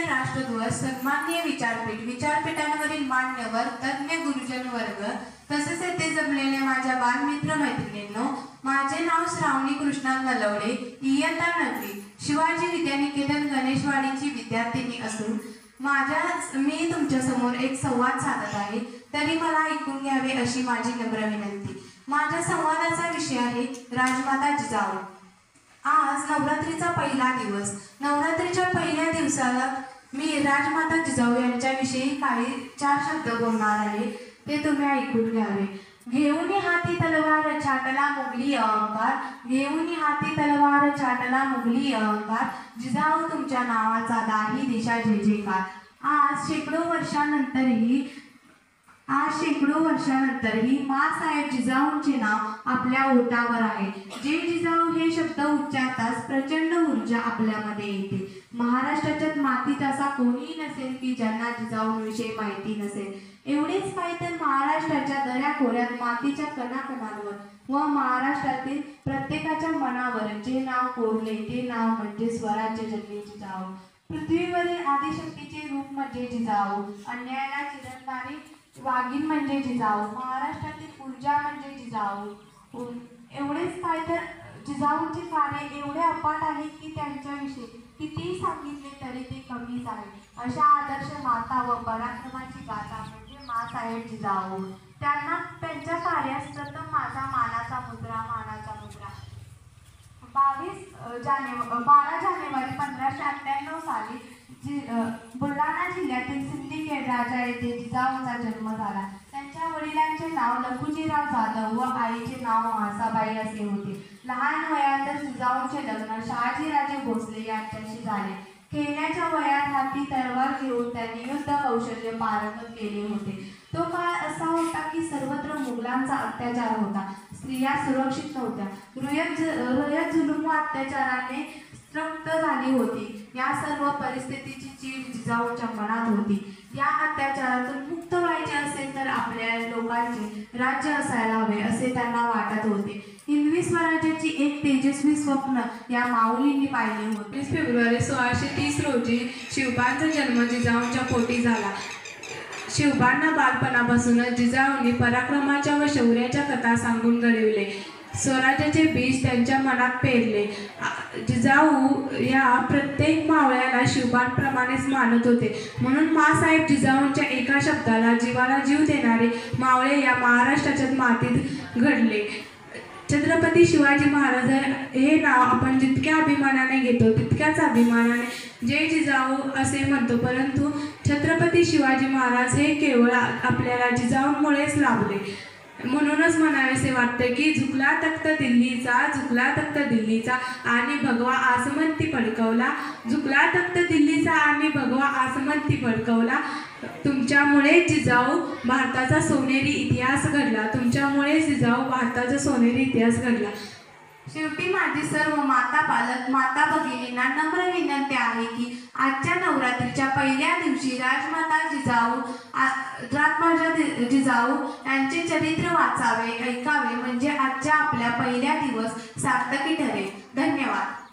राष्ट्रध्वज, सन्माननीय विचारपीठांवरील मान्यवर तज्ञ गुरुजन वर्ग, तसेच येथे जमलेले माझ्या बालमित्र मैत्रिणींनो, माझे नाव श्रावणी कृष्णा नलवडे, इयत्ता 9वी, शिवाजी विद्यानिकेतन गणेशवाडीची विद्यार्थिनी असून मी तुमच्या समोर एक संवाद साधत आहे, तरी मला ऐकून घ्यावे अशी माझी नम्र विनंती। माझ्या संवादाचा विषय आहे राजमाता जिजाऊ। आज नवरात्रीचा पहिला दिवस। नवरात्रीच्या पहिल्या दिवसाला मी राजमाता जिजाऊ यांच्याविषयी काही 4 शब्द बोलणार आहे, ते तुम्ही ऐकून घ्यावे। घेऊन हाती तलवार छाटला मुघली अहंकार, घेऊन हाती तलवार छाटला मुघली अहंकार, जिजाऊ तुमच्या नावाचा दाही दिशा जय जयकार। आज शेकडो वर्षानंतरही माँसाहेब जिजाऊंचे नाव आपल्या ओठावर आहे। जय जिजाऊ हे शब्द उच्चारताच प्रचंड ऊर्जा आपल्यामध्ये येते। महाराष्ट्राच्या मातीत असा कोणीही नसेल की ज्यांना जिजाऊंविषयी माहिती नसेल। एवढेच काय तर महाराष्ट्राच्या दऱ्याखोऱ्यात मातीच्या कणाकणांवर व महाराष्ट्रातील प्रत्येकाच्या मनावर जे नाव कोरले ते नाव म्हणजे स्वराज्य जननी जिजाऊ। पृथ्वीवरील आदिशक्तीचे रूप म्हणजे जिजाऊ, अन्यायाला चिरडणारी वाघीण म्हणजे जिजाऊ, महाराष्ट्रातील ऊर्जा म्हणजे जिजाऊ। एवढेच काय तर जिजाऊंचे कार्य एवढे अफाट आहे की त्यांच्याविषयी कितीही सांगितले तरी ते कमीच आहे। अशा आदर्श माता व पराक्रमाची गाथा म्हणजे माँसाहेब जिजाऊ। त्यांच्या कार्यास प्रथम माझा मानाचा मुद्रा। 12 जानेवारी 1598 साली बुलढाणा जिल्ह्यातील सिंदखेड राजा येथे जिजाऊंचा जन्म झाला। त्यांच्या वडिलांचे नाव लखुजीराव जाधव व आईचे नाव म्हाळसाबाई असे होते। लहान वयातच जिजाऊंचे लग्न शहाजीराजे भोसले यांच्याशी झाले। खेळण्याच्या वयात हाती तलवार घेऊन त्यांनी युद्ध कौशल्य पारंगत केले होते। तो काळ असा होता की सर्वत्र मुघलांचा अत्याचार होता, स्त्रिया सुरक्षित नव्हत्या, रयत जुलूम व अत्याचाराने त्रस्त झाली होती। या सर्व परिस्थितीची चीड जिजाऊंच्या मनात होती। या अत्याचारातून मुक्त व्हायचे असेल तर आपल्या लोकांचे राज्य असायला हवे असे त्यांना वाटत होते। हिंदवी स्वराज्याची एक तेजस्वी स्वप्न या माऊलींनी पाहिले होते। 20 फेब्रुवारी 1630 रोजी शिवबांचा जन्म जिजाऊंच्या पोटी झाला। शिवबांना बालपणापासूनच जिजाऊंनी पराक्रमाच्या व शौर्याच्या कथा सांगून घडविले। स्वराज्याचे बीज त्यांच्या मनात पेरले। जिजाऊ या प्रत्येक मावळ्याला शिवबांप्रमाणेच मानत होते। म्हणून माँसाहेब जिजाऊंच्या एका शब्दाला जीवाला जीव देणारे मावळे या महाराष्ट्राच्या मातीत घडले। छत्रपती शिवाजी महाराज हे नाव आपण जितक्या अभिमानाने घेतो तितक्याच अभिमानाने जय जिजाऊ असे म्हणतो, परंतु छत्रपती शिवाजी महाराज हे केवळ आपल्याला जिजाऊंमुळेच लाभले। म्हणूनच म्हणावेसे वाटते की झुकला तख्त दिल्लीचा आणि भगवा आसमंती फडकवला, झुकला तख्त दिल्लीचा आणि भगवा आसमंती फडकवला। तुमच्यामुळे जिजाऊ भारताचा सोनेरी इतिहास घडला, तुमच्यामुळे जिजाऊ भारताचा सोनेरी इतिहास घडला। शेवटी माझी सर्व माता पालक माता भगिनींना नम्र विनंती आहे की आजच्या नवरात्रीच्या पहिल्या दिवशी राजमाता जिजाऊ यांचे चरित्र वाचावे, ऐकावे, म्हणजे आजच्या आपल्या पहिल्या दिवस सार्थकी ठरेल। धन्यवाद।